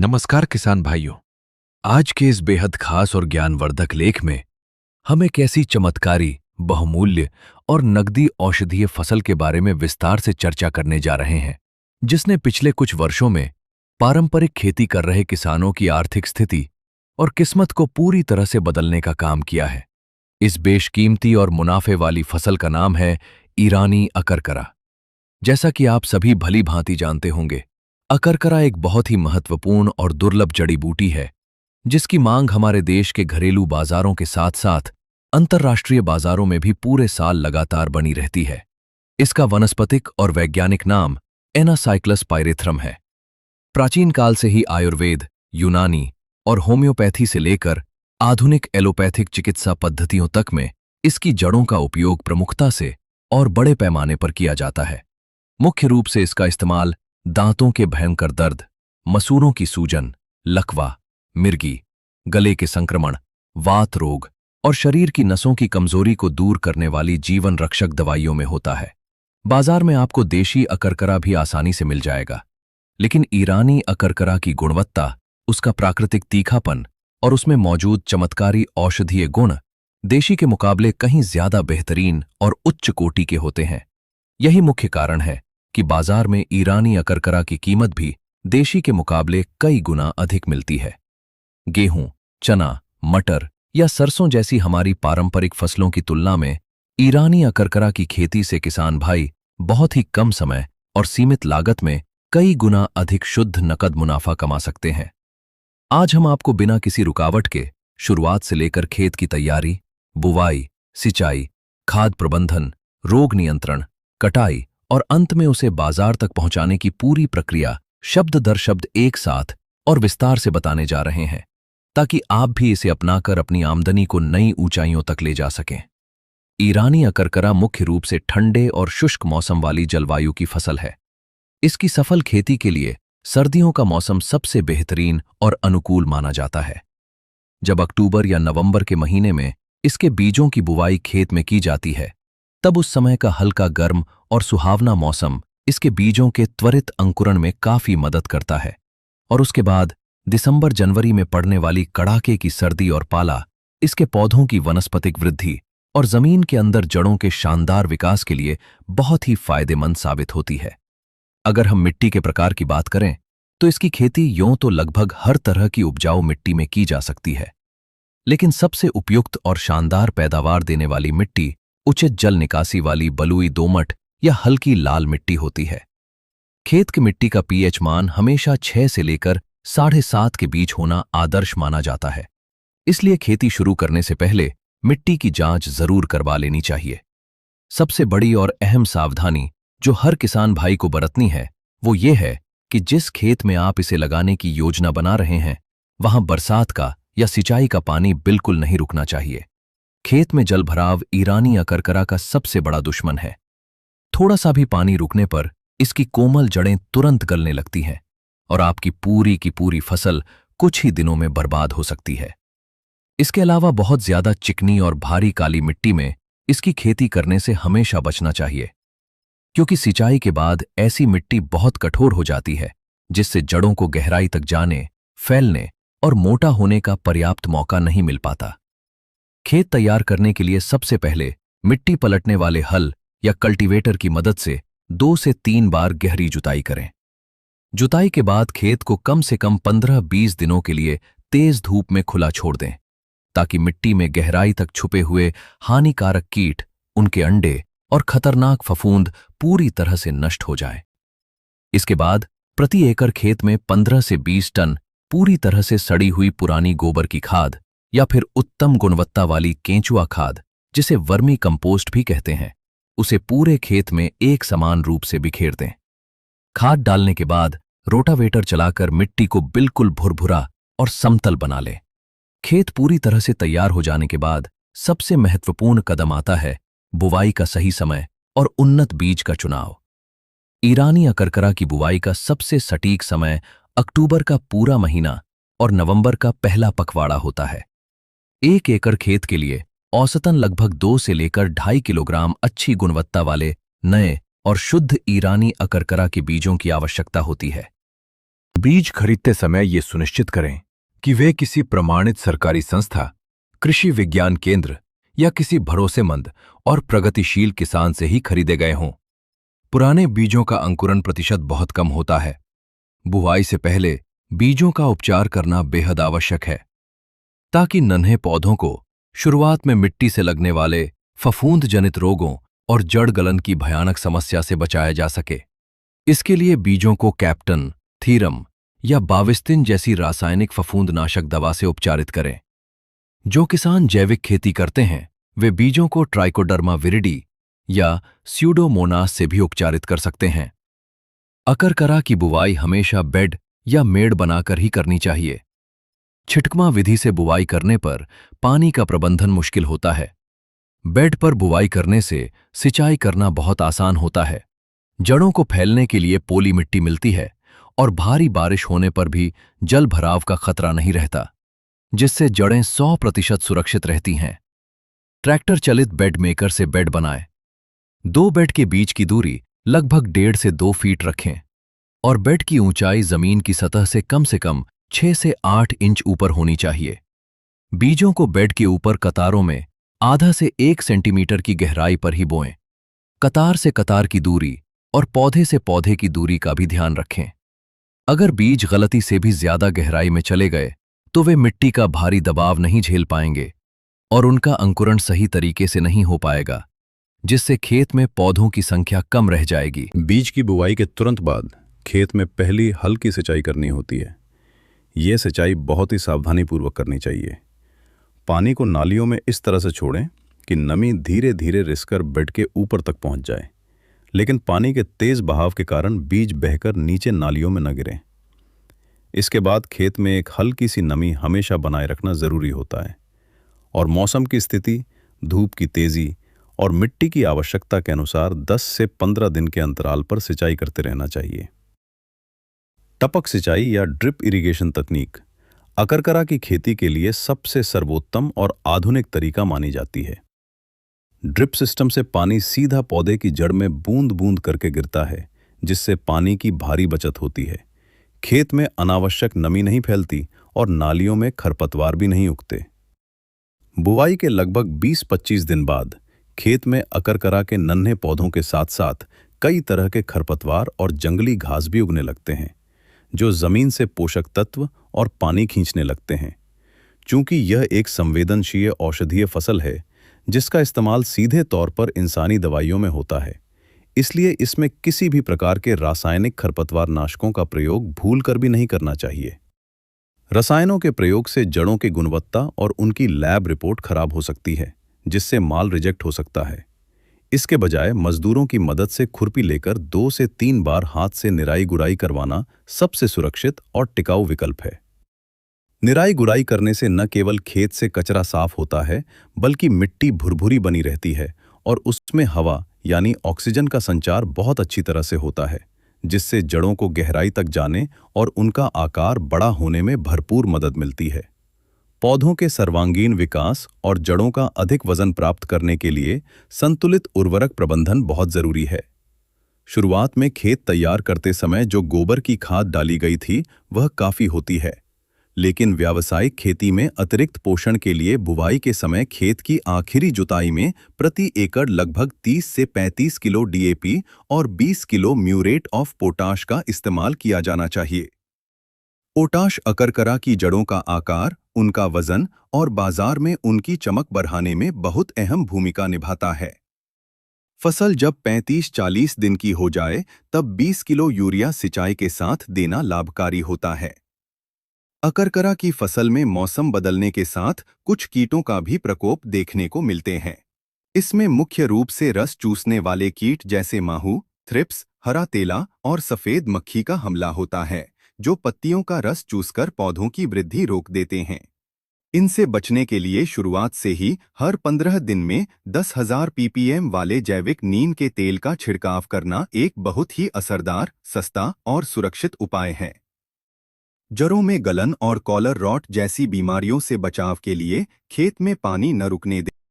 नमस्कार किसान भाइयों। आज के इस बेहद खास और ज्ञानवर्धक लेख में हम एक ऐसी चमत्कारी, बहुमूल्य और नकदी औषधीय फसल के बारे में विस्तार से चर्चा करने जा रहे हैं, जिसने पिछले कुछ वर्षों में पारंपरिक खेती कर रहे किसानों की आर्थिक स्थिति और किस्मत को पूरी तरह से बदलने का काम किया है। इस बेशकीमती और मुनाफे वाली फसल का नाम है ईरानी अकरकरा। जैसा कि आप सभी भली भांति जानते होंगे, अकरकरा एक बहुत ही महत्वपूर्ण और दुर्लभ जड़ी बूटी है, जिसकी मांग हमारे देश के घरेलू बाजारों के साथ साथ अंतर्राष्ट्रीय बाजारों में भी पूरे साल लगातार बनी रहती है। इसका वनस्पतिक और वैज्ञानिक नाम एनासाइक्लस पाइरेथ्रम है। प्राचीन काल से ही आयुर्वेद, यूनानी और होम्योपैथी से लेकर आधुनिक एलोपैथिक चिकित्सा पद्धतियों तक में इसकी जड़ों का उपयोग प्रमुखता से और बड़े पैमाने पर किया जाता है। मुख्य रूप से इसका इस्तेमाल दांतों के भयंकर दर्द, मसूड़ों की सूजन, लकवा, मिर्गी, गले के संक्रमण, वात रोग और शरीर की नसों की कमजोरी को दूर करने वाली जीवन रक्षक दवाइयों में होता है। बाजार में आपको देशी अकरकरा भी आसानी से मिल जाएगा, लेकिन ईरानी अकरकरा की गुणवत्ता, उसका प्राकृतिक तीखापन और उसमें मौजूद चमत्कारी औषधीय गुण देशी के मुकाबले कहीं ज्यादा बेहतरीन और उच्च कोटि के होते हैं। यही मुख्य कारण है कि बाजार में ईरानी अकरकरा की कीमत भी देशी के मुकाबले कई गुना अधिक मिलती है। गेहूं, चना, मटर या सरसों जैसी हमारी पारंपरिक फसलों की तुलना में ईरानी अकरकरा की खेती से किसान भाई बहुत ही कम समय और सीमित लागत में कई गुना अधिक शुद्ध नकद मुनाफा कमा सकते हैं। आज हम आपको बिना किसी रुकावट के शुरुआत से लेकर खेत की तैयारी, बुवाई, सिंचाई, खाद प्रबंधन, रोग नियंत्रण, कटाई और अंत में उसे बाजार तक पहुंचाने की पूरी प्रक्रिया शब्द दर शब्द एक साथ और विस्तार से बताने जा रहे हैं, ताकि आप भी इसे अपनाकर अपनी आमदनी को नई ऊंचाइयों तक ले जा सकें। ईरानी अकरकरा मुख्य रूप से ठंडे और शुष्क मौसम वाली जलवायु की फसल है। इसकी सफल खेती के लिए सर्दियों का मौसम सबसे बेहतरीन और अनुकूल माना जाता है। जब अक्टूबर या नवंबर के महीने में इसके बीजों की बुवाई खेत में की जाती है, तब उस समय का हल्का गर्म और सुहावना मौसम इसके बीजों के त्वरित अंकुरण में काफी मदद करता है। और उसके बाद दिसंबर जनवरी में पड़ने वाली कड़ाके की सर्दी और पाला इसके पौधों की वनस्पतिक वृद्धि और जमीन के अंदर जड़ों के शानदार विकास के लिए बहुत ही फायदेमंद साबित होती है। अगर हम मिट्टी के प्रकार की बात करें, तो इसकी खेती यूं तो लगभग हर तरह की उपजाऊ मिट्टी में की जा सकती है, लेकिन सबसे उपयुक्त और शानदार पैदावार देने वाली मिट्टी उचित जल निकासी वाली बलुई दोमट या हल्की लाल मिट्टी होती है। खेत की मिट्टी का पीएच मान हमेशा 6 से लेकर 7.5 के बीच होना आदर्श माना जाता है। इसलिए खेती शुरू करने से पहले मिट्टी की जांच जरूर करवा लेनी चाहिए। सबसे बड़ी और अहम सावधानी जो हर किसान भाई को बरतनी है, वो ये है कि जिस खेत में आप इसे लगाने की योजना बना रहे हैं, वहां बरसात का या सिंचाई का पानी बिल्कुल नहीं रुकना चाहिए। खेत में जलभराव ईरानी अकरकरा का सबसे बड़ा दुश्मन है। थोड़ा सा भी पानी रुकने पर इसकी कोमल जड़ें तुरंत गलने लगती हैं और आपकी पूरी की पूरी फसल कुछ ही दिनों में बर्बाद हो सकती है। इसके अलावा बहुत ज्यादा चिकनी और भारी काली मिट्टी में इसकी खेती करने से हमेशा बचना चाहिए, क्योंकि सिंचाई के बाद ऐसी मिट्टी बहुत कठोर हो जाती है, जिससे जड़ों को गहराई तक जाने, फैलने और मोटा होने का पर्याप्त मौका नहीं मिल पाता। खेत तैयार करने के लिए सबसे पहले मिट्टी पलटने वाले हल या कल्टीवेटर की मदद से 2 से 3 बार गहरी जुताई करें। जुताई के बाद खेत को कम से कम 15-20 दिनों के लिए तेज धूप में खुला छोड़ दें, ताकि मिट्टी में गहराई तक छुपे हुए हानिकारक कीट, उनके अंडे और खतरनाक फफूंद पूरी तरह से नष्ट हो जाएं। इसके बाद प्रति एकड़ खेत में 15 से 20 टन पूरी तरह से सड़ी हुई पुरानी गोबर की खाद या फिर उत्तम गुणवत्ता वाली केंचुआ खाद, जिसे वर्मी कंपोस्ट भी कहते हैं, उसे पूरे खेत में एक समान रूप से बिखेर दें। खाद डालने के बाद रोटावेटर चलाकर मिट्टी को बिल्कुल भुरभुरा और समतल बना लें। खेत पूरी तरह से तैयार हो जाने के बाद सबसे महत्वपूर्ण कदम आता है बुवाई का सही समय और उन्नत बीज का चुनाव। ईरानी अकरकरा की बुवाई का सबसे सटीक समय अक्टूबर का पूरा महीना और नवंबर का पहला पखवाड़ा होता है। 1 एकड़ खेत के लिए औसतन लगभग 2 से लेकर 2.5 किलोग्राम अच्छी गुणवत्ता वाले नए और शुद्ध ईरानी अकरकरा के बीजों की आवश्यकता होती है। बीज खरीदते समय ये सुनिश्चित करें कि वे किसी प्रमाणित सरकारी संस्था, कृषि विज्ञान केंद्र या किसी भरोसेमंद और प्रगतिशील किसान से ही खरीदे गए हों। पुराने बीजों का अंकुरण प्रतिशत बहुत कम होता है। बुवाई से पहले बीजों का उपचार करना बेहद आवश्यक है, ताकि नन्हे पौधों को शुरुआत में मिट्टी से लगने वाले फफूंद जनित रोगों और जड़ गलन की भयानक समस्या से बचाया जा सके। इसके लिए बीजों को कैप्टन, थीरम या बाविस्तिन जैसी रासायनिक फफूंदनाशक दवा से उपचारित करें। जो किसान जैविक खेती करते हैं, वे बीजों को ट्राइकोडर्मा विरिडी या स्यूडोमोनास से भी उपचारित कर सकते हैं। अकरकरा की बुवाई हमेशा बेड या मेड़ बनाकर ही करनी चाहिए। छिटकमा विधि से बुवाई करने पर पानी का प्रबंधन मुश्किल होता है। बेड पर बुवाई करने से सिंचाई करना बहुत आसान होता है। जड़ों को फैलने के लिए पोली मिट्टी मिलती है और भारी बारिश होने पर भी जल भराव का खतरा नहीं रहता, जिससे जड़ें 100% सुरक्षित रहती हैं। ट्रैक्टर चलित बेड मेकर से बेड बनाएं। 2 बेड के बीच की दूरी लगभग 1.5 से 2 फीट रखें और बेड की ऊंचाई जमीन की सतह से कम 6 से 8 इंच ऊपर होनी चाहिए। बीजों को बेड के ऊपर कतारों में आधा से 1 सेंटीमीटर की गहराई पर ही बोएं। कतार से कतार की दूरी और पौधे से पौधे की दूरी का भी ध्यान रखें। अगर बीज गलती से भी ज्यादा गहराई में चले गए तो वे मिट्टी का भारी दबाव नहीं झेल पाएंगे और उनका अंकुरण सही तरीके से नहीं हो पाएगा, जिससे खेत में पौधों की संख्या कम रह जाएगी। बीज की बुवाई के तुरंत बाद खेत में पहली हल्की सिंचाई करनी होती है। ये सिंचाई बहुत ही सावधानीपूर्वक करनी चाहिए। पानी को नालियों में इस तरह से छोड़ें कि नमी धीरे धीरे रिसकर बेड के ऊपर तक पहुंच जाए, लेकिन पानी के तेज बहाव के कारण बीज बहकर नीचे नालियों में न गिरें। इसके बाद खेत में एक हल्की सी नमी हमेशा बनाए रखना जरूरी होता है और मौसम की स्थिति, धूप की तेजी और मिट्टी की आवश्यकता के अनुसार 10 से 15 दिन के अंतराल पर सिंचाई करते रहना चाहिए। टपक सिंचाई या ड्रिप इरिगेशन तकनीक अकरकरा की खेती के लिए सबसे सर्वोत्तम और आधुनिक तरीका मानी जाती है। ड्रिप सिस्टम से पानी सीधा पौधे की जड़ में बूंद बूंद करके गिरता है, जिससे पानी की भारी बचत होती है। खेत में अनावश्यक नमी नहीं फैलती और नालियों में खरपतवार भी नहीं उगते। बुवाई के लगभग 20-25 दिन बाद खेत में अकरकरा के नन्हे पौधों के साथ साथ कई तरह के खरपतवार और जंगली घास भी उगने लगते हैं, जो जमीन से पोषक तत्व और पानी खींचने लगते हैं। चूंकि यह एक संवेदनशील औषधीय फसल है जिसका इस्तेमाल सीधे तौर पर इंसानी दवाइयों में होता है, इसलिए इसमें किसी भी प्रकार के रासायनिक खरपतवार नाशकों का प्रयोग भूलकर भी नहीं करना चाहिए। रसायनों के प्रयोग से जड़ों की गुणवत्ता और उनकी लैब रिपोर्ट खराब हो सकती है, जिससे माल रिजेक्ट हो सकता है। इसके बजाय मजदूरों की मदद से खुरपी लेकर 2 से 3 बार हाथ से निराई गुड़ाई करवाना सबसे सुरक्षित और टिकाऊ विकल्प है। निराई गुड़ाई करने से न केवल खेत से कचरा साफ होता है, बल्कि मिट्टी भुरभुरी बनी रहती है और उसमें हवा यानी ऑक्सीजन का संचार बहुत अच्छी तरह से होता है, जिससे जड़ों को गहराई तक जाने और उनका आकार बड़ा होने में भरपूर मदद मिलती है। पौधों के सर्वांगीण विकास और जड़ों का अधिक वजन प्राप्त करने के लिए संतुलित उर्वरक प्रबंधन बहुत जरूरी है। शुरुआत में खेत तैयार करते समय जो गोबर की खाद डाली गई थी वह काफी होती है, लेकिन व्यावसायिक खेती में अतिरिक्त पोषण के लिए बुवाई के समय खेत की आखिरी जुताई में प्रति एकड़ लगभग 30 से 35 किलो डीएपी और 20 किलो म्यूरेट ऑफ पोटाश का इस्तेमाल किया जाना चाहिए। पोटाश अकरकरा की जड़ों का आकार, उनका वजन और बाजार में उनकी चमक बढ़ाने में बहुत अहम भूमिका निभाता है। फसल जब 35-40 दिन की हो जाए तब 20 किलो यूरिया सिंचाई के साथ देना लाभकारी होता है। अकरकरा की फसल में मौसम बदलने के साथ कुछ कीटों का भी प्रकोप देखने को मिलते हैं। इसमें मुख्य रूप से रस चूसने वाले कीट जैसे माहू, थ्रिप्स, हरा तेला और सफेद मक्खी का हमला होता है, जो पत्तियों का रस चूसकर पौधों की वृद्धि रोक देते हैं। इनसे बचने के लिए शुरुआत से ही हर 15 दिन में 10,000 ppm वाले जैविक नीम के तेल का छिड़काव करना एक बहुत ही असरदार, सस्ता और सुरक्षित उपाय है। जड़ों में गलन और कॉलर रॉट जैसी बीमारियों से बचाव के लिए खेत में पानी न रुकने दें।